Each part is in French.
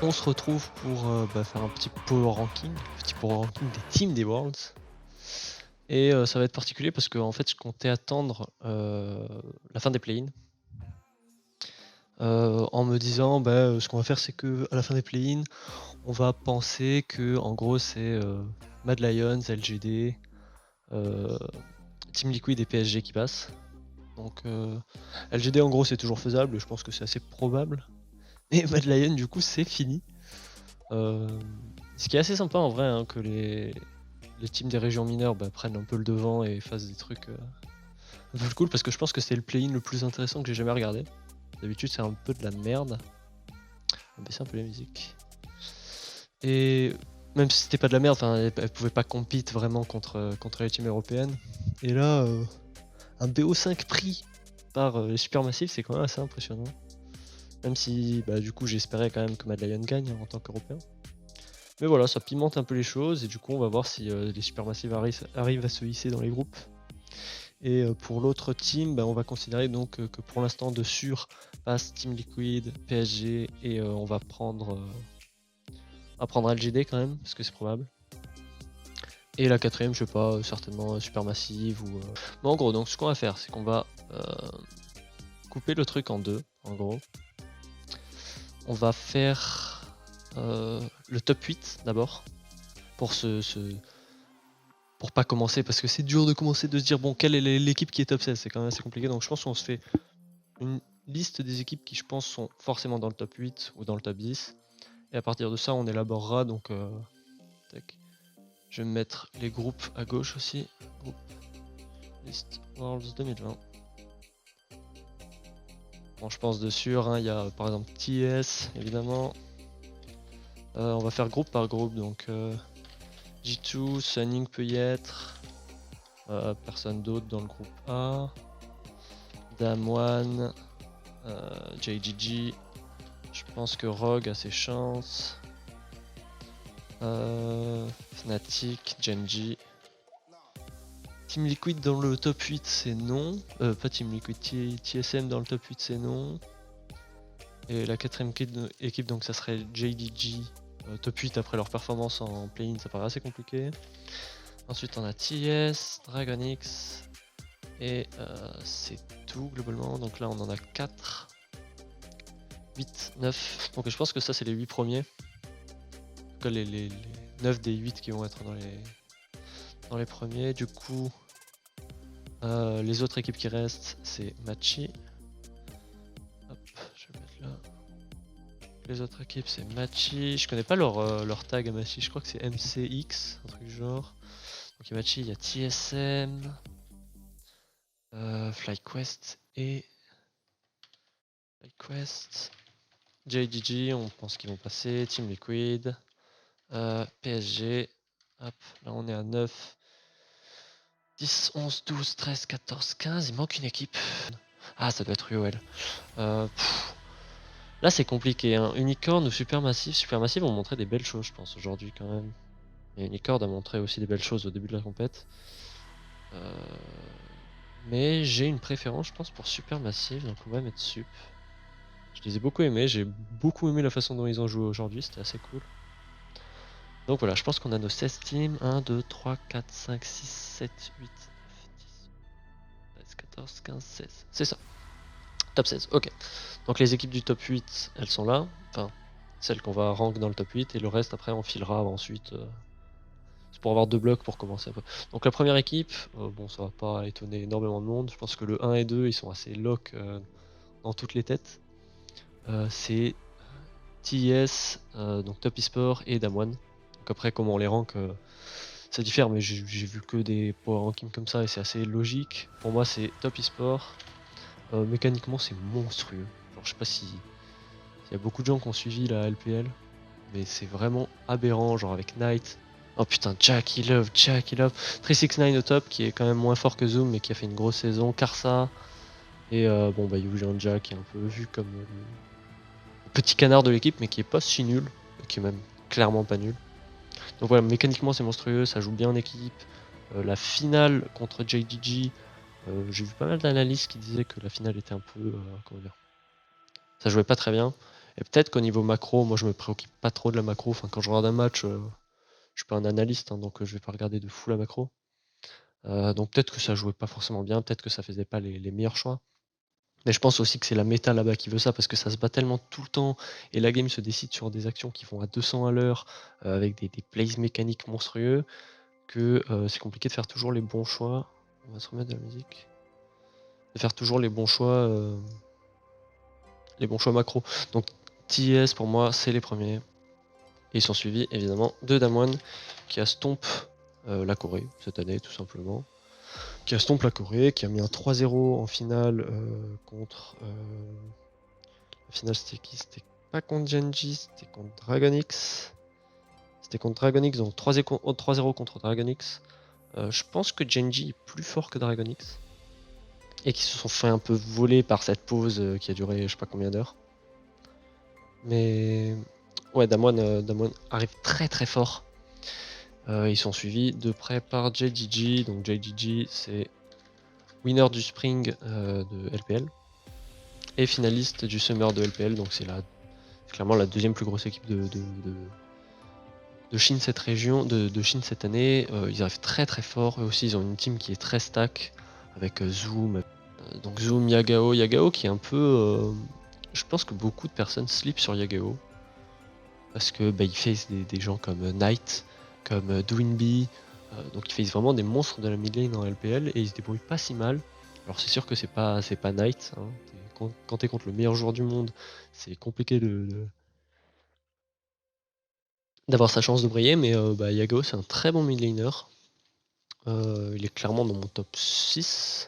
On se retrouve pour faire un petit power ranking des teams des Worlds. Et ça va être particulier parce que en fait je comptais attendre la fin des play-in. En me disant ce qu'on va faire c'est que à la fin des play-in, on va penser que en gros c'est Mad Lions, LGD, Team Liquid et PSG qui passent. Donc LGD en gros c'est toujours faisable, je pense que c'est assez probable. Et Mad Lion du coup c'est fini. Ce qui est assez sympa en vrai, hein, que les teams des régions mineures prennent un peu le devant et fassent des trucs un peu cool, parce que je pense que c'est le play-in le plus intéressant que j'ai jamais regardé. D'habitude c'est un peu de la merde. On va baisser un peu la musique. Et même si c'était pas de la merde, elle pouvait pas compete vraiment contre les teams européennes. Et là, un BO5 pris par les Supermassives, c'est quand même assez impressionnant. Même si du coup j'espérais quand même que Mad Lion gagne en tant qu'Européen. Mais voilà, ça pimente un peu les choses et du coup on va voir si les Supermassives arrivent à se hisser dans les groupes. Et pour l'autre team, on va considérer donc que pour l'instant de sûr passe Team Liquid, PSG et on va prendre LGD quand même, parce que c'est probable. Et la quatrième, je sais pas, certainement Supermassive ou... Mais en gros, donc ce qu'on va faire, c'est qu'on va couper le truc en deux, en gros. On va faire le top 8 d'abord, pour pour pas commencer, parce que c'est dur de commencer de se dire bon quelle est l'équipe qui est top 16, c'est quand même assez compliqué, donc je pense qu'on se fait une liste des équipes qui je pense sont forcément dans le top 8 ou dans le top 10, et à partir de ça on élaborera donc tac. Je vais mettre les groupes à gauche aussi, groupe list Worlds 2020. Bon, je pense de sûr, il y a par exemple TS évidemment. On va faire groupe par groupe, donc G2, Sunning peut y être. Personne d'autre dans le groupe A. Damwon, JGG. Je pense que Rogue a ses chances. Fnatic, Genji. Team Liquid dans le top 8 c'est non. Pas Team Liquid, TSM dans le top 8 c'est non. Et la quatrième équipe donc ça serait JDG. Top 8 après leur performance en play-in, ça paraît assez compliqué. Ensuite on a TS, DragonX. Et c'est tout globalement. Donc là on en a 4. 8, 9. Donc je pense que ça c'est les 8 premiers. En tout cas les 9 des 8 qui vont être dans les premiers. Du coup, les autres équipes qui restent, c'est Machi. Hop, je vais mettre là. Les autres équipes, c'est Machi. Je connais pas leur tag à Machi, je crois que c'est MCX, un truc du genre. Donc Machi, il y a TSM, FlyQuest et FlyQuest. JDG, on pense qu'ils vont passer. Team Liquid, PSG. Hop, là on est à 9. 10, 11, 12, 13, 14, 15. Il manque une équipe. Ah, ça doit être UOL. Là, c'est compliqué. Hein. Unicorn ou Supermassive. Supermassive ont montré des belles choses, je pense, aujourd'hui quand même. Et Unicorn a montré aussi des belles choses au début de la compète. Mais j'ai une préférence, je pense, pour Supermassive. Donc on va mettre Sup. Je les ai beaucoup aimés. J'ai beaucoup aimé la façon dont ils ont joué aujourd'hui. C'était assez cool. Donc voilà, je pense qu'on a nos 16 teams. 1, 2, 3, 4, 5, 6, 7, 8, 9, 10, 13, 14, 15, 16. C'est ça. Top 16, ok. Donc les équipes du top 8, elles sont là. Enfin, celles qu'on va rank dans le top 8. Et le reste, après, on filera ensuite. C'est pour avoir 2 blocs pour commencer un peu. Donc la première équipe, bon, ça va pas étonner énormément de monde. Je pense que le 1 et 2, ils sont assez lock dans toutes les têtes. C'est TES, donc Top eSport et Damwon. Donc après, comment on les rank, ça diffère, mais j'ai vu que des power rankings comme ça et c'est assez logique. Pour moi, c'est Top eSport. Mécaniquement, c'est monstrueux. Alors, je sais pas si il y a beaucoup de gens qui ont suivi la LPL, mais c'est vraiment aberrant, genre avec Knight. Oh putain, Jacky Love. 369 au top, qui est quand même moins fort que Zoom, mais qui a fait une grosse saison. Karsa. Et Yuji Jack qui est un peu vu comme le petit canard de l'équipe, mais qui est pas si nul, qui est même clairement pas nul. Donc voilà, mécaniquement c'est monstrueux, ça joue bien en équipe. La finale contre JDG, j'ai vu pas mal d'analyses qui disaient que la finale était un peu, comment dire, ça jouait pas très bien. Et peut-être qu'au niveau macro, moi je me préoccupe pas trop de la macro. Enfin, quand je regarde un match, je suis pas un analyste, hein, donc je vais pas regarder de fou la macro. Donc peut-être que ça jouait pas forcément bien, peut-être que ça faisait pas les meilleurs choix. Mais je pense aussi que c'est la méta là-bas qui veut ça, parce que ça se bat tellement tout le temps, et la game se décide sur des actions qui vont à 200 à l'heure, avec des plays mécaniques monstrueux, que c'est compliqué de faire toujours les bons choix. On va se remettre de la musique. De faire toujours les bons choix macro. Donc TS pour moi c'est les premiers. Et ils sont suivis évidemment de Damwon qui a stomp la Corée cette année tout simplement. Qui a stomp la Corée, qui a mis un 3-0 en finale contre... la finale c'était qui? C'était pas contre Genji, c'était contre Dragonix. C'était contre Dragonix, donc 3-0 contre Dragonix. Je pense que Genji est plus fort que Dragonix. Et qui se sont fait un peu voler par cette pause qui a duré je sais pas combien d'heures. Mais ouais, Damwon arrive très très fort. Ils sont suivis de près par JDG. Donc JDG c'est winner du Spring de LPL et finaliste du Summer de LPL. Donc c'est clairement la deuxième plus grosse équipe de Chine cette région, de Chine cette année. Ils arrivent très très fort. Eux aussi ils ont une team qui est très stack avec Zoom. Donc Zoom, Yagao qui est un peu... je pense que beaucoup de personnes slip sur Yagao. Parce que il face des gens comme Knight, comme Dwinby. Donc il face vraiment des monstres de la mid lane en LPL et il se débrouille pas si mal. Alors c'est sûr que c'est pas Knight. Hein. Quand t'es contre le meilleur joueur du monde, c'est compliqué d'avoir sa chance de briller, mais Yagao c'est un très bon mid laner. Il est clairement dans mon top 6.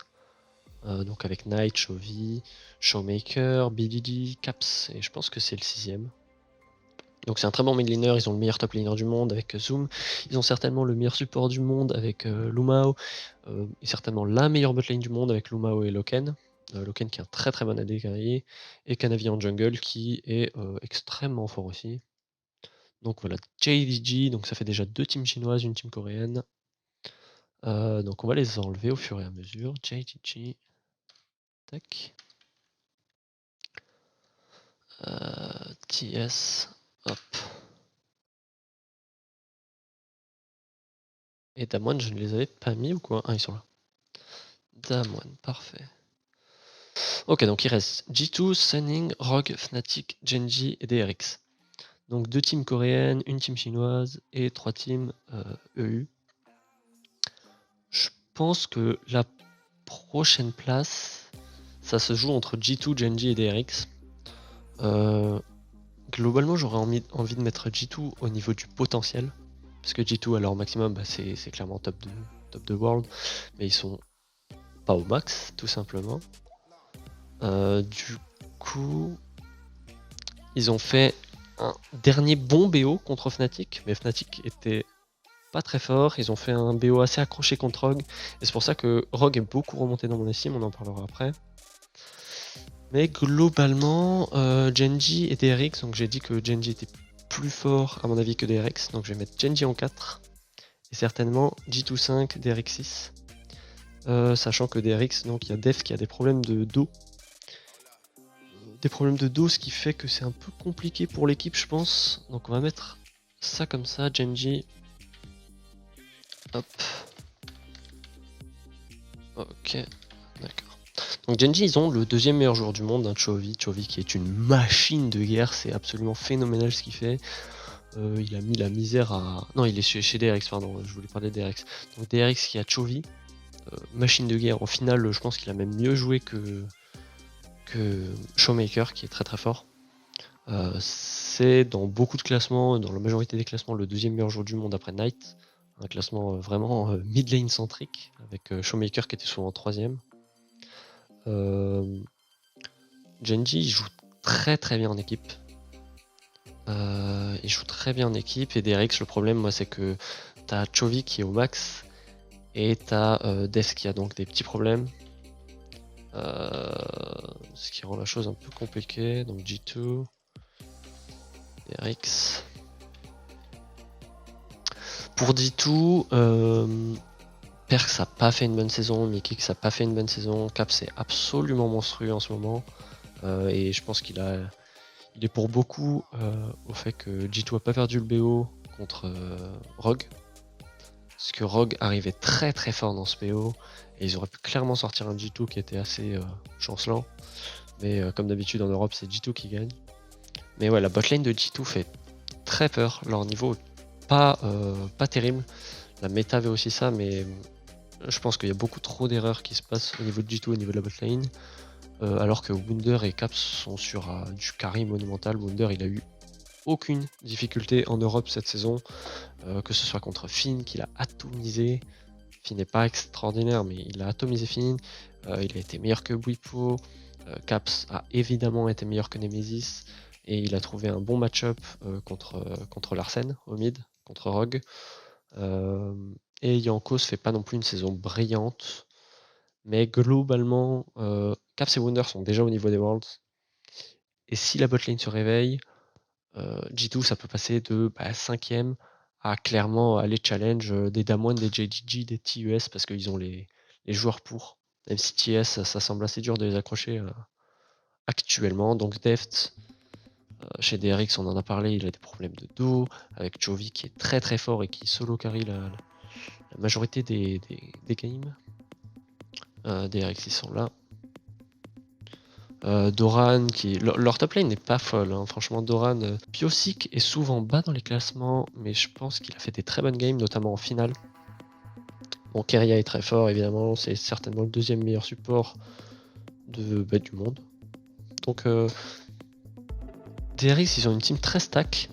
Donc avec Knight, Chovy, Showmaker, BDD, Caps, et je pense que c'est le 6ème. Donc c'est un très bon mid laner, ils ont le meilleur top laner du monde avec Zoom, ils ont certainement le meilleur support du monde avec Lumao, et certainement la meilleure botlane du monde avec Lumao et Loken. Loken qui est un très très bon AD guerrier, et Kanavi en jungle qui est extrêmement fort aussi. Donc voilà, JDG, donc ça fait déjà 2 teams chinoises, une team coréenne. Donc on va les enlever au fur et à mesure. JDG, tac. TS, hop. Et Damwon, je ne les avais pas mis ou quoi? Ah, ils sont là. Damwon, parfait. Ok, donc il reste G2, Sunning, Rogue, Fnatic, Genji et DRX. Donc 2 teams coréennes, une team chinoise et 3 teams EU. Je pense que la prochaine place, ça se joue entre G2, Genji et DRX. Globalement, j'aurais envie de mettre G2 au niveau du potentiel. Parce que G2 à leur maximum, c'est clairement top 2 world. Mais ils sont pas au max, tout simplement. Du coup, ils ont fait un dernier bon BO contre Fnatic, mais Fnatic était pas très fort. Ils ont fait un BO assez accroché contre Rogue, et c'est pour ça que Rogue est beaucoup remonté dans mon estime, on en parlera après. Mais globalement, Genji et DRX, donc j'ai dit que Genji était plus fort à mon avis que DRX, donc je vais mettre Genji en 4, et certainement G2 5, DRX 6. Sachant que DRX, donc il y a Def qui a des problèmes de dos. Ce qui fait que c'est un peu compliqué pour l'équipe, je pense. Donc on va mettre ça comme ça, Genji. Hop. Ok, d'accord. Donc Genji, ils ont le deuxième meilleur joueur du monde, Chovy. Chovy qui est une machine de guerre, c'est absolument phénoménal ce qu'il fait. Il a mis la misère à... Non, il est chez DRX, pardon, je voulais parler de DRX. Donc DRX qui a Chovy, machine de guerre. En finale, je pense qu'il a même mieux joué que Showmaker, qui est très très fort. C'est dans beaucoup de classements, dans la majorité des classements, le deuxième meilleur joueur du monde après Knight. Un classement vraiment mid lane centrique, avec Showmaker qui était souvent en 3ème. Genji il joue très très bien en équipe. Il joue très bien en équipe, et DRX, le problème, moi, c'est que t'as Chovy qui est au max, et t'as Def qui a donc des petits problèmes. Ce qui rend la chose un peu compliquée. Donc G2, DRX. Pour G2, Perks a pas fait une bonne saison, Mikix a pas fait une bonne saison, Caps est absolument monstrueux en ce moment. Et je pense qu'il a il est pour beaucoup au fait que G2 a pas perdu le BO contre Rogue. Parce que Rogue arrivait très très fort dans ce PO et ils auraient pu clairement sortir un G2 qui était assez chancelant. Mais comme d'habitude en Europe, c'est G2 qui gagne. Mais ouais, la botlane de G2 fait très peur. Leur niveau pas terrible. La méta avait aussi ça, mais je pense qu'il y a beaucoup trop d'erreurs qui se passent au niveau de G2 au niveau de la botlane. Alors que Wunder et Caps sont sur du carry monumental. Wunder, il a eu aucune difficulté en Europe cette saison, que ce soit contre Finn qu'il a atomisé. Finn n'est pas extraordinaire, mais il a atomisé Finn. Il a été meilleur que Bwipo. Caps a évidemment été meilleur que Nemesis. Et il a trouvé un bon match-up contre Larsen au mid, contre Rogue. Et Jankos fait pas non plus une saison brillante. Mais globalement, Caps et Wunder sont déjà au niveau des Worlds. Et si la botlane se réveille, G2 ça peut passer de 5ème à clairement aller challenge des Damwon, des JDG, des TUS parce qu'ils ont les joueurs pour. Même si TS ça semble assez dur de les accrocher actuellement. Donc Deft, chez DRX on en a parlé, il a des problèmes de dos, avec Chovy qui est très très fort et qui solo carry la majorité des games. DRX ils sont là. Doran, leur top lane n'est pas folle, hein. Franchement Doran, Piosik est souvent bas dans les classements, mais je pense qu'il a fait des très bonnes games, notamment en finale. Bon, Keria est très fort évidemment, c'est certainement le deuxième meilleur support du monde. Donc DRX ils ont une team très stack.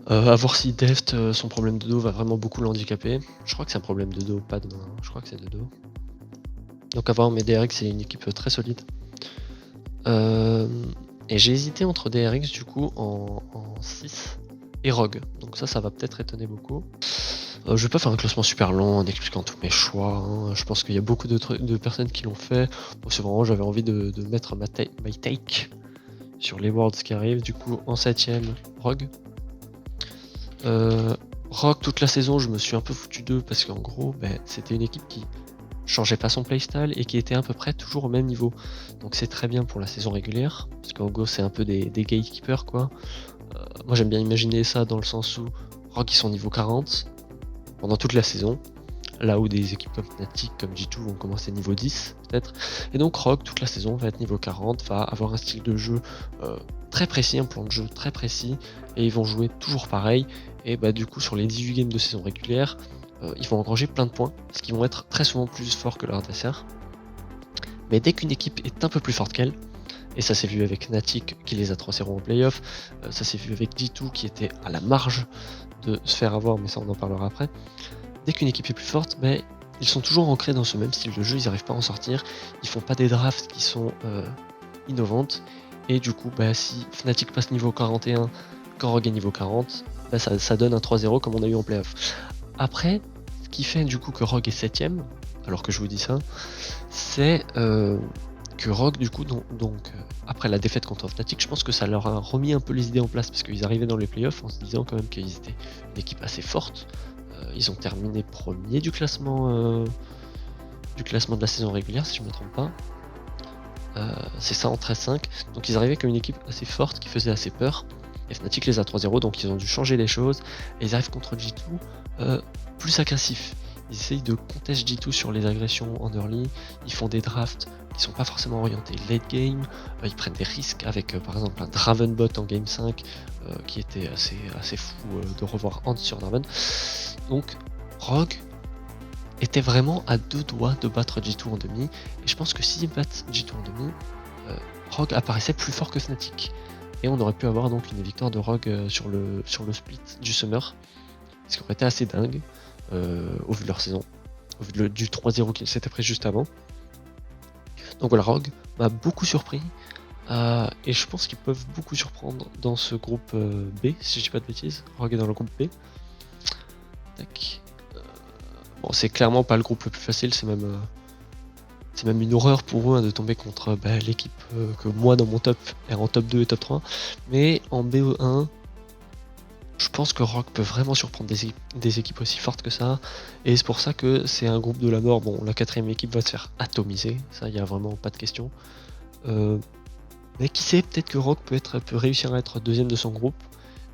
À voir si Deft, son problème de dos va vraiment beaucoup l'handicaper. Je crois que c'est un problème de dos, pas de main, je crois que c'est de dos. Donc à voir, mais DRX c'est une équipe très solide. Et j'ai hésité entre DRX du coup en 6 et Rogue. Donc ça va peut-être étonner beaucoup. Je vais pas faire un classement super long en expliquant tous mes choix. Hein. Je pense qu'il y a beaucoup de personnes qui l'ont fait. Moi c'est vraiment j'avais envie de mettre my take sur les Worlds qui arrivent. Du coup en 7ème, Rogue. Rogue toute la saison je me suis un peu foutu d'eux parce qu'en gros c'était une équipe qui changeait pas son playstyle et qui était à peu près toujours au même niveau. Donc c'est très bien pour la saison régulière, parce qu'en gros c'est un peu des gatekeepers quoi. Moi j'aime bien imaginer ça dans le sens où Rogue ils sont niveau 40 pendant toute la saison, là où des équipes comme Fnatic, comme G2 vont commencer niveau 10 peut-être. Et donc Rogue toute la saison va être niveau 40, va avoir un style de jeu très précis, un plan de jeu très précis, et ils vont jouer toujours pareil. Et du coup sur les 18 games de saison régulière, ils vont engranger plein de points, parce qu'ils vont être très souvent plus forts que leur adversaire. Mais dès qu'une équipe est un peu plus forte qu'elle, et ça s'est vu avec Fnatic qui les a 3-0 en playoff, ça s'est vu avec G2 qui était à la marge de se faire avoir, mais ça on en parlera après. Dès qu'une équipe est plus forte, ils sont toujours ancrés dans ce même style de jeu, ils n'arrivent pas à en sortir, ils font pas des drafts qui sont innovantes, et du coup si Fnatic passe niveau 41 quand Rogue est niveau 40, ça donne un 3-0 comme on a eu en playoff. Après, ce qui fait du coup que Rogue est 7ème, alors que je vous dis ça, c'est que Rogue du coup après la défaite contre Fnatic, je pense que ça leur a remis un peu les idées en place parce qu'ils arrivaient dans les playoffs en se disant quand même qu'ils étaient une équipe assez forte. Ils ont terminé premier du classement de la saison régulière si je me trompe pas. C'est ça en 13-5. Donc ils arrivaient comme une équipe assez forte qui faisait assez peur. Et Fnatic les a 3-0, donc ils ont dû changer les choses. Et ils arrivent contre G2 plus agressifs. Ils essayent de contest G2 sur les agressions en early. Ils font des drafts qui sont pas forcément orientés late game. Ils prennent des risques avec par exemple un Dravenbot en game 5 qui était assez fou de revoir Hans sur Draven. Donc Rogue était vraiment à 2 doigts de battre G2 en demi. Et je pense que s'ils battent G2 en demi, Rogue apparaissait plus fort que Fnatic. Et on aurait pu avoir donc une victoire de Rogue sur le split du Summer. Ce qui aurait été assez dingue au vu de leur saison. Au vu du 3-0 qui s'était pris juste avant. Donc voilà, Rogue m'a beaucoup surpris. Et je pense qu'ils peuvent beaucoup surprendre dans ce groupe B, si je dis pas de bêtises. Rogue est dans le groupe B. Tac. Bon, c'est clairement pas le groupe le plus facile, c'est même une horreur pour eux de tomber contre l'équipe que moi dans mon top est en top 2 et top 3. Mais en BE1, je pense que Rogue peut vraiment surprendre des équipes aussi fortes que ça. Et c'est pour ça que c'est un groupe de la mort. Bon, la 4ème équipe va se faire atomiser, ça y a vraiment pas de question. Mais qui sait, peut-être que Rogue peut réussir à être deuxième de son groupe.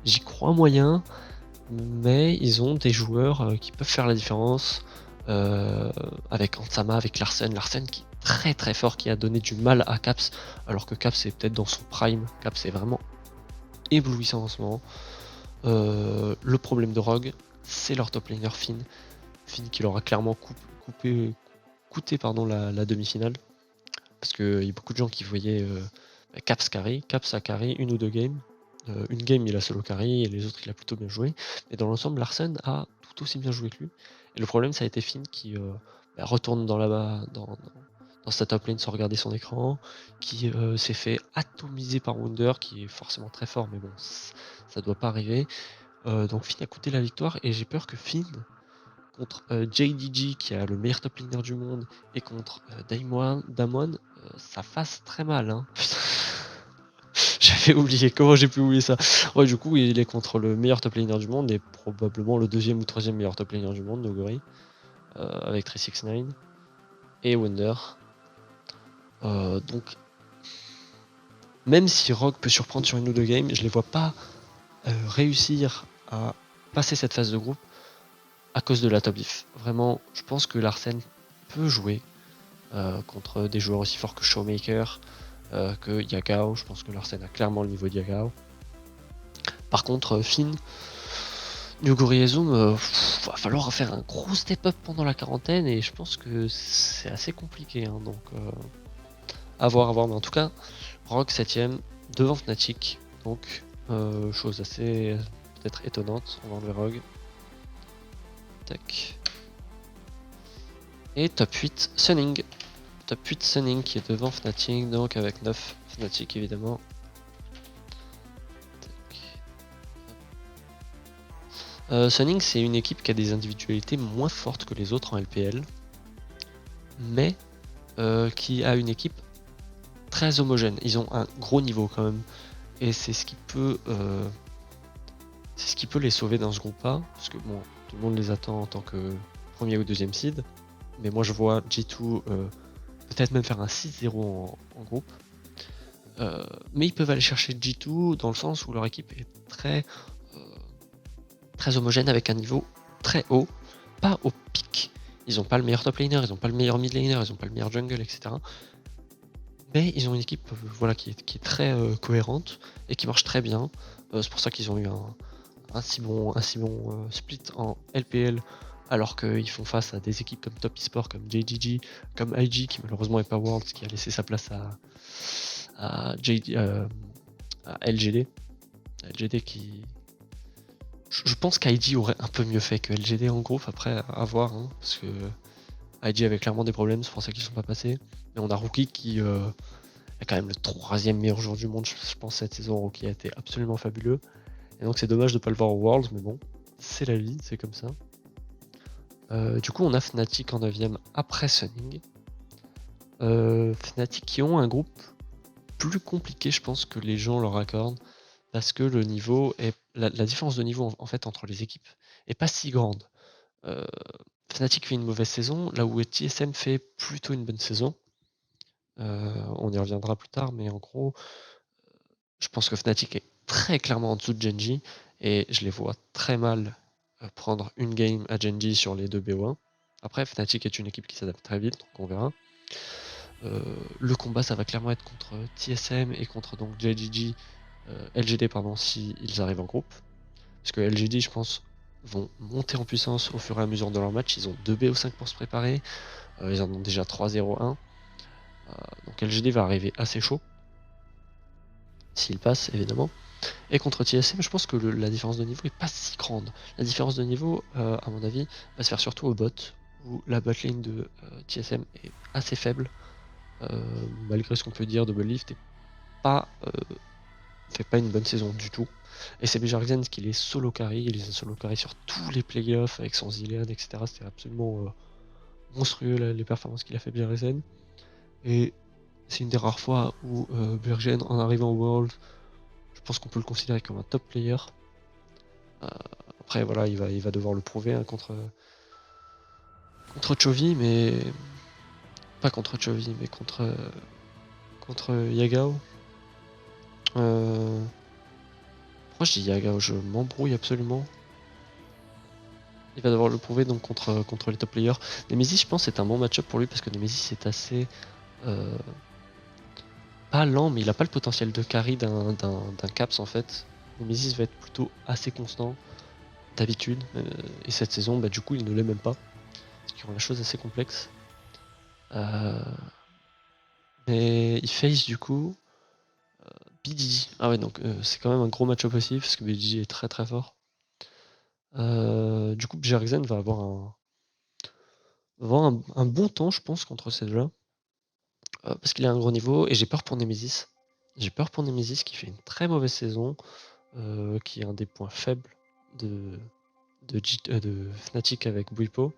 J'y crois moyen, mais ils ont des joueurs qui peuvent faire la différence. Avec Ansama, avec Larsen. Larsen qui est très très fort, qui a donné du mal à Caps, alors que Caps est peut-être dans son prime. Caps est vraiment éblouissant en ce moment. Le problème de Rogue, c'est leur top laner Finn. Finn qui leur a clairement coûté la demi-finale. Parce qu'il y a beaucoup de gens qui voyaient Caps carry. Caps a carry une ou deux games. Une game il a solo carry et les autres il a plutôt bien joué. Mais dans l'ensemble, Larsen a tout aussi bien joué que lui. Et le problème, ça a été Finn qui retourne dans sa top lane sans regarder son écran, qui s'est fait atomiser par Wunder, qui est forcément très fort, mais bon, ça doit pas arriver. Donc Finn a coûté la victoire et j'ai peur que Finn contre JDG qui a le meilleur top laner du monde et contre Damwon, ça fasse très mal. Hein. J'avais oublié, comment j'ai pu oublier ça? Ouais, du coup, il est contre le meilleur top laner du monde et probablement le deuxième ou troisième meilleur top laner du monde, Noguri, avec 369 et Wonder. Donc, même si Rogue peut surprendre sur une ou deux games, je les vois pas réussir à passer cette phase de groupe à cause de la top diff. Vraiment, je pense que Larsen peut jouer contre des joueurs aussi forts que Showmaker, que Yagao. Je pense que Larsen a clairement le niveau de Yagao. Par contre, Finn, Nuguri et Zoom, va falloir faire un gros step up pendant la quarantaine et je pense que c'est assez compliqué. Hein, donc, à voir. Mais en tout cas, Rogue 7ème devant Fnatic. Donc, chose assez peut-être étonnante. On va enlever Rogue. Tac. Et top 8, Sunning. Top 8 Sunning qui est devant Fnatic, donc avec 9 Fnatic évidemment. Sunning c'est une équipe qui a des individualités moins fortes que les autres en LPL, mais qui a une équipe très homogène. Ils ont un gros niveau quand même, et c'est ce qui peut les sauver dans ce groupe-là, parce que bon, tout le monde les attend en tant que premier ou deuxième seed, mais moi je vois G2 peut-être même faire un 6-0 en groupe. Mais ils peuvent aller chercher G2 dans le sens où leur équipe est très homogène avec un niveau très haut, pas au pic. Ils n'ont pas le meilleur top laner, ils n'ont pas le meilleur mid laner, ils n'ont pas le meilleur jungle, etc. Mais ils ont une équipe qui est très cohérente et qui marche très bien. C'est pour ça qu'ils ont eu un si bon split en LPL, alors qu'ils font face à des équipes comme Top Esport, comme JGG, comme IG, qui malheureusement est pas Worlds, qui a laissé sa place à LGD. LGD qui... Je pense qu'IG aurait un peu mieux fait que LGD en groupe, après à voir, hein, parce que IG avait clairement des problèmes, c'est pour ça qu'ils sont pas passés. Mais on a Rookie qui est quand même le 3ème meilleur joueur du monde, je pense, cette saison. Rookie a été absolument fabuleux. Et donc c'est dommage de pas le voir au Worlds, mais bon, c'est la vie, c'est comme ça. Du coup, on a Fnatic en 9ème après Sunning. Fnatic qui ont un groupe plus compliqué, je pense, que les gens leur accordent, parce que le niveau est la différence de niveau en fait entre les équipes est pas si grande. Fnatic fait une mauvaise saison, là où TSM fait plutôt une bonne saison. On y reviendra plus tard, mais en gros, je pense que Fnatic est très clairement en dessous de Genji, et je les vois très mal prendre une game à Genji sur les deux BO1. Après, Fnatic est une équipe qui s'adapte très vite, donc on verra. Le combat, ça va clairement être contre TSM et contre donc JGG, LGD pardon, si ils arrivent en groupe. Parce que LGD, je pense, vont monter en puissance au fur et à mesure de leur match. Ils ont 2 BO5 pour se préparer. Ils en ont déjà 3-0-1. Donc LGD va arriver assez chaud. S'il passe, évidemment. Et contre TSM, je pense que la différence de niveau est pas si grande. La différence de niveau, à mon avis, va se faire surtout au bot, où la botlane de TSM est assez faible. Malgré ce qu'on peut dire, Double Lift fait pas une bonne saison du tout. Et c'est Bejarzen qui les solo carry, il les a solo carry sur tous les playoffs avec son Zilean, etc. C'était absolument monstrueux les performances qu'il a fait Bejarzen. Et c'est une des rares fois où Bergen, en arrivant au World, je pense qu'on peut le considérer comme un top player. Après voilà, il va devoir le prouver hein, contre Chovy, mais pas contre Chovy, mais contre Yagao. Pourquoi je dis Yaga? Je m'embrouille absolument. Il va devoir le prouver donc contre les top players. Nemesis, je pense, c'est un bon match-up pour lui parce que Nemesis est assez. Pas lent, mais il a pas le potentiel de carry d'un Caps en fait. Nemesis va être plutôt assez constant d'habitude. Et cette saison, bah, du coup, il ne l'est même pas. Ce qui rend la chose assez complexe. Mais il face du coup BDG. Ah ouais, donc c'est quand même un gros match-up aussi parce que BDG est très très fort. Du coup, Bjergsen va avoir un bon temps, je pense, contre ces deux-là. Parce qu'il a un gros niveau et j'ai peur pour Nemesis. J'ai peur pour Nemesis qui fait une très mauvaise saison, qui est un des points faibles de Fnatic avec Bwipo.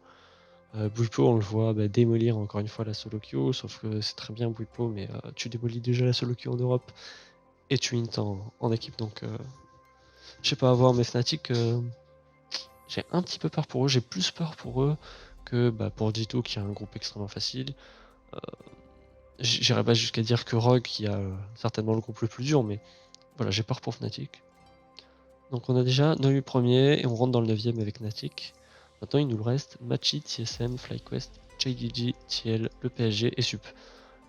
Bwipo, on le voit démolir encore une fois la solo queue, sauf que c'est très bien Bwipo, mais tu démolis déjà la solo queue en Europe et tu int en équipe, donc je sais pas à voir, mais Fnatic, j'ai un petit peu peur pour eux, j'ai plus peur pour eux que pour G2 qui a un groupe extrêmement facile. J'irai pas jusqu'à dire que Rogue qui a certainement le groupe le plus dur, mais voilà, j'ai peur pour Fnatic. Donc on a déjà 9 premiers et on rentre dans le 9ème avec Fnatic. Maintenant il nous reste Machi, TSM, FlyQuest, JDG, TL, le PSG et Sup.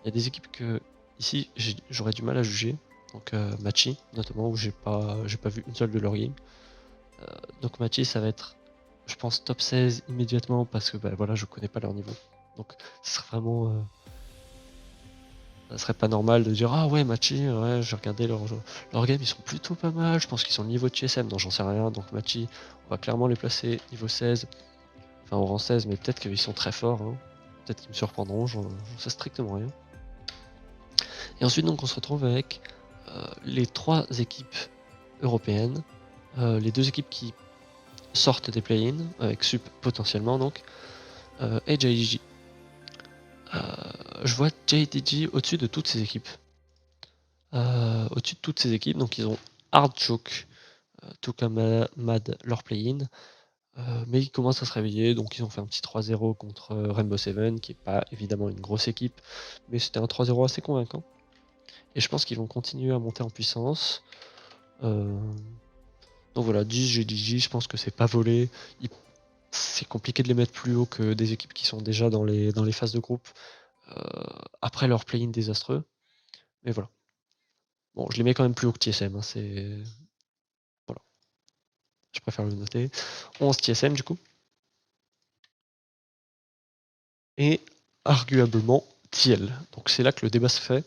Il y a des équipes que ici j'aurais du mal à juger. Donc Machi notamment où j'ai pas vu une seule de leur game. Donc Machi ça va être je pense top 16 immédiatement parce que voilà je connais pas leur niveau. Donc ce serait vraiment ça serait pas normal de dire ah ouais Machi, ouais j'ai regardé leur game, ils sont plutôt pas mal, je pense qu'ils sont niveau de TSM, non j'en sais rien, donc Machi on va clairement les placer niveau 16, enfin au rang 16, mais peut-être qu'ils sont très forts, hein. Peut-être qu'ils me surprendront, j'en sais strictement rien. Et ensuite donc on se retrouve avec les 3 équipes européennes, les 2 équipes qui sortent des play-in, avec Sup potentiellement donc, et JDG. Je vois JDG au-dessus de toutes ces équipes. Au-dessus de toutes ces équipes, donc ils ont hard choke, tout comme Mad leur play-in, mais ils commencent à se réveiller, donc ils ont fait un petit 3-0 contre Rainbow Seven, qui est pas évidemment une grosse équipe, mais c'était un 3-0 assez convaincant. Et je pense qu'ils vont continuer à monter en puissance. Donc voilà, 10 GDG, je pense que c'est pas volé. C'est compliqué de les mettre plus haut que des équipes qui sont déjà dans les phases de groupe après leur play-in désastreux. Mais voilà. Bon, je les mets quand même plus haut que TSM, hein, c'est. Voilà. Je préfère le noter. 11 TSM du coup. Et arguablement TL. Donc c'est là que le débat se fait.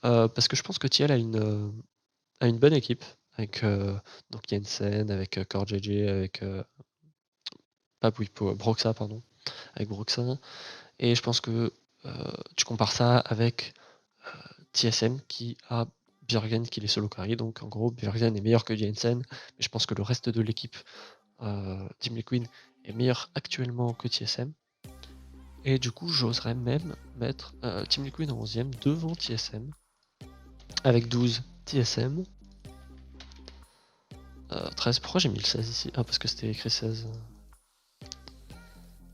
Parce que je pense que TL a une bonne équipe. Avec donc Jensen, avec CoreJJ, avec pas Bwipo, Broxa, pardon. Avec Broxa. Et je pense que tu compares ça avec TSM qui a Bjergen qui est solo carry. Donc en gros, Bjergen est meilleur que Jensen. Mais je pense que le reste de l'équipe Team Liquid est meilleur actuellement que TSM. Et du coup, j'oserais même mettre Team Liquid en 11ème devant TSM. Avec 12 TSM. 13, pourquoi j'ai mis le 16 ici? Ah, parce que c'était écrit 16.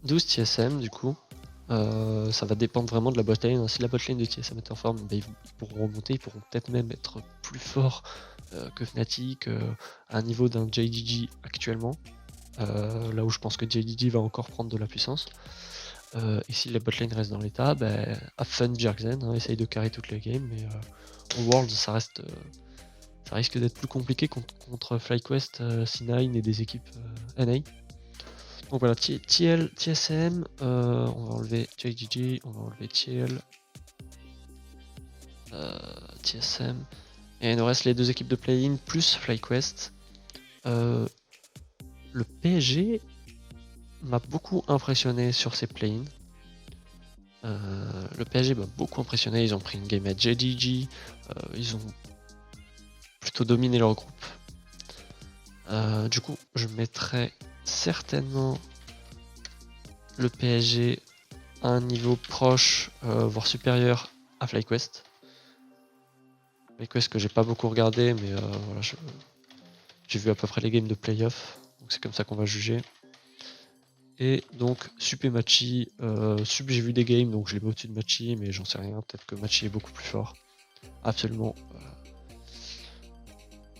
12 TSM du coup. Ça va dépendre vraiment de la botlane. Si la botlane de TSM est en forme, ils pourront remonter, ils pourront peut-être même être plus forts que Fnatic, à un niveau d'un JDG actuellement. Là où je pense que JDG va encore prendre de la puissance. Et si la botlane reste dans l'état, have fun Bjergsen, hein, essaye de carry toutes les games, mais en World ça risque d'être plus compliqué contre FlyQuest, C9 et des équipes NA. Donc voilà, TL, TSM, on va enlever JDG, on va enlever TL, TSM, et il nous reste les 2 équipes de play-in plus FlyQuest. Le PSG m'a beaucoup impressionné sur ces play-in. Le PSG m'a beaucoup impressionné, ils ont pris une game à JDG, ils ont plutôt dominé leur groupe. Du coup, je mettrais certainement le PSG à un niveau proche, voire supérieur à FlyQuest. FlyQuest que j'ai pas beaucoup regardé, mais voilà, j'ai vu à peu près les games de playoff, donc c'est comme ça qu'on va juger. Et donc Sup et Machi, Sup j'ai vu des games donc je l'ai mis au-dessus de Machi, mais j'en sais rien, peut-être que Machi est beaucoup plus fort. Absolument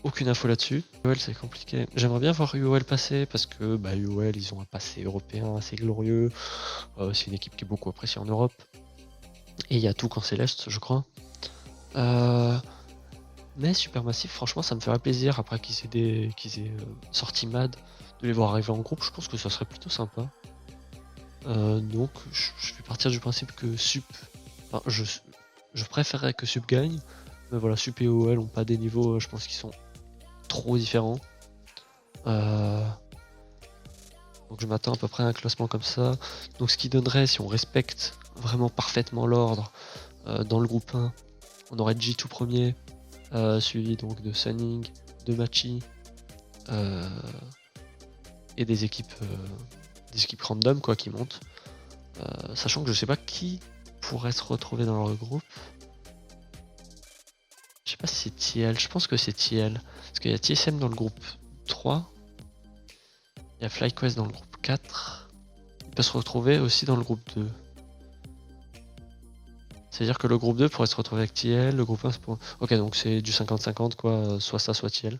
aucune info là-dessus. UOL c'est compliqué. J'aimerais bien voir UOL passer parce que UOL ils ont un passé européen assez glorieux. C'est une équipe qui est beaucoup appréciée en Europe. Et il y a tout qu'en Céleste, je crois. Mais Supermassive, franchement, ça me ferait plaisir après qu'ils aient sorti MAD, de les voir arriver en groupe. Je pense que ça serait plutôt sympa. Donc, je vais partir du principe que Sup. Enfin, je préférerais que Sup gagne. Mais voilà, Sup et OL ont pas des niveaux, je pense qu'ils sont trop différents. Donc je m'attends à peu près à un classement comme ça. Donc ce qui donnerait, si on respecte vraiment parfaitement l'ordre, dans le groupe 1, on aurait G2 premier, suivi donc de Sunning, de Machi, et des équipes random quoi qui montent. Sachant que je sais pas qui pourrait se retrouver dans leur groupe. Je sais pas si c'est TL, je pense que c'est TL. Parce qu'il y a TSM dans le groupe 3. Il y a FlyQuest dans le groupe 4. Il peut se retrouver aussi dans le groupe 2. C'est-à-dire que le groupe 2 pourrait se retrouver avec TL, le groupe 1 c'est pour... Ok, donc c'est du 50-50 quoi, soit ça, soit TL.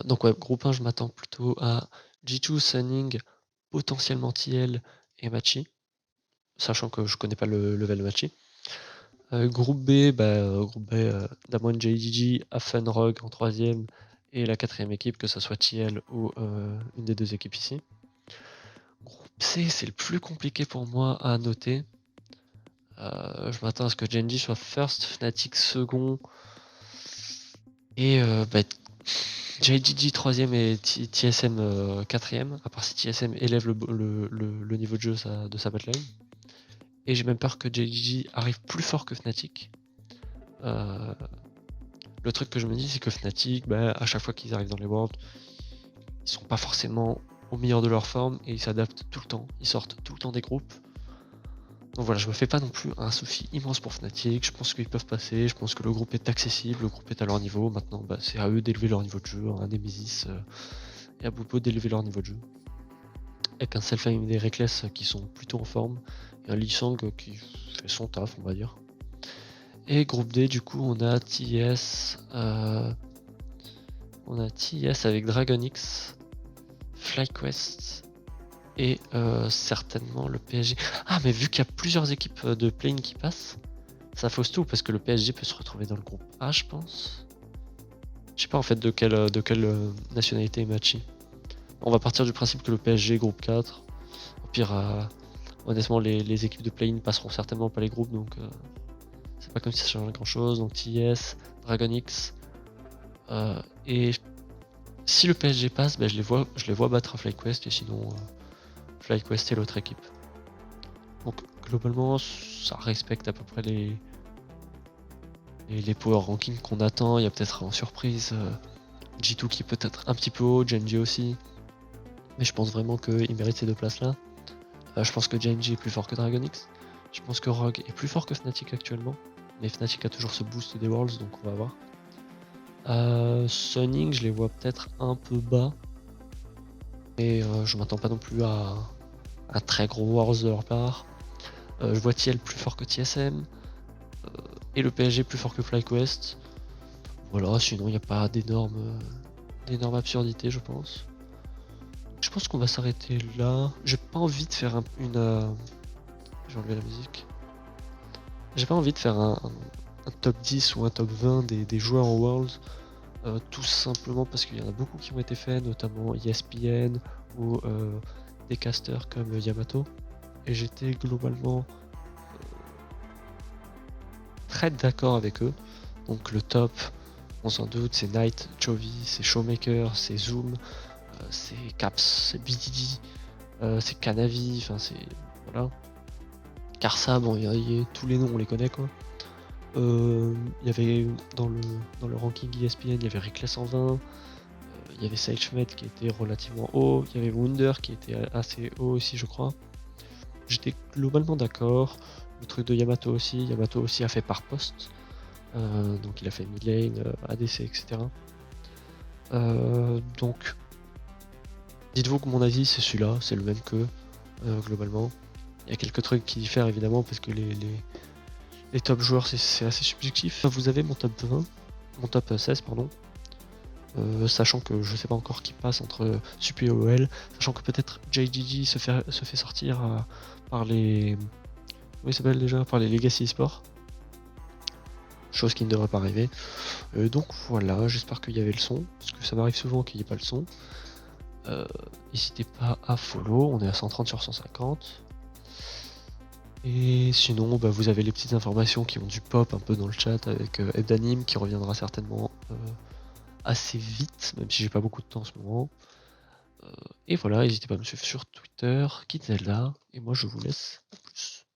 Donc ouais, groupe 1 je m'attends plutôt à G2, Sunning, potentiellement TL et Machi. Sachant que je connais pas le level Machi. Groupe B, Damwon JDG, Afen Rogue en 3ème et la 4ème équipe, que ce soit TL ou une des deux équipes ici. Groupe C, c'est le plus compliqué pour moi à noter. Je m'attends à ce que Genji soit first, Fnatic second et JDG 3ème et TSM 4ème, à part si TSM élève le niveau de jeu de sa botlane. Et j'ai même peur que JDG arrive plus fort que Fnatic. Le truc que je me dis, c'est que Fnatic, à chaque fois qu'ils arrivent dans les Worlds, ils sont pas forcément au meilleur de leur forme et ils s'adaptent tout le temps. Ils sortent tout le temps des groupes. Donc voilà, je me fais pas non plus un souci immense pour Fnatic. Je pense qu'ils peuvent passer. Je pense que le groupe est accessible, le groupe est à leur niveau. Maintenant, c'est à eux d'élever leur niveau de jeu, à Nemesis et à Boupo d'élever leur niveau de jeu. Avec un Selfheim et des Reckless qui sont plutôt en forme. Et un Lee Sang qui fait son taf, on va dire. Et groupe D, du coup, on a TS. On a TS avec Dragon X, FlyQuest et certainement le PSG. Ah, mais vu qu'il y a plusieurs équipes de play-in qui passent, ça fausse tout parce que le PSG peut se retrouver dans le groupe A, je pense. Je sais pas en fait de quelle nationalité est Machi. On va partir du principe que le PSG groupe 4. Au pire, honnêtement, les équipes de play-in passeront certainement pas les groupes, donc c'est pas comme si ça changeait grand chose. Donc TS, Dragon X, et si le PSG passe, je les vois battre FlyQuest et sinon FlyQuest et l'autre équipe. Donc globalement, ça respecte à peu près les power rankings qu'on attend. Il y a peut-être en surprise G2 qui est peut-être un petit peu haut, Genji aussi. Mais je pense vraiment qu'il mérite ces deux places-là. Je pense que Genji est plus fort que Dragon X. Je pense que Rogue est plus fort que Fnatic actuellement. Mais Fnatic a toujours ce boost des Worlds, donc on va voir. Sunning, je les vois peut-être un peu bas. Et je m'attends pas non plus à un très gros Worlds de leur part. Je vois TL plus fort que TSM. Et le PSG plus fort que FlyQuest. Voilà, sinon il n'y a pas d'énormes absurdités, je pense. Je pense qu'on va s'arrêter là. J'ai pas envie de faire je vais enlever la musique. J'ai pas envie de faire un top 10 ou un top 20 des joueurs en Worlds. Tout simplement parce qu'il y en a beaucoup qui ont été faits, notamment ESPN ou des casters comme Yamato. Et j'étais globalement très d'accord avec eux. Donc le top, on s'en doute, c'est Knight, Chovy, c'est Showmaker, c'est Zoom, c'est Caps, c'est BDD, c'est Kanavi, enfin c'est... voilà. Karsa, bon, tous les noms on les connaît quoi. Il y avait dans le ranking ESPN, il y avait Reckless 120, il y avait SageMed qui était relativement haut, il y avait Wunder qui était assez haut aussi je crois. J'étais globalement d'accord. Le truc de Yamato aussi a fait par poste. Donc il a fait mid lane, ADC, etc. Donc dites-vous que mon avis c'est celui-là, c'est le même que globalement. Il y a quelques trucs qui diffèrent évidemment parce que les top joueurs c'est assez subjectif. Vous avez mon top 20. mon top 16, pardon. Sachant que je sais pas encore qui passe entre Sup et OL, sachant que peut-être JGG se fait sortir par les... Comment il s'appelle déjà? Par les Legacy Esports. Chose qui ne devrait pas arriver. Donc voilà, j'espère qu'il y avait le son, parce que ça m'arrive souvent qu'il n'y ait pas le son. N'hésitez pas à follow, on est à 130 sur 150. Et sinon, bah, vous avez les petites informations qui ont du pop un peu dans le chat avec Ebdanim qui reviendra certainement assez vite, même si j'ai pas beaucoup de temps en ce moment. Et voilà, n'hésitez pas à me suivre sur Twitter, Kidzelda, et moi je vous laisse. À plus.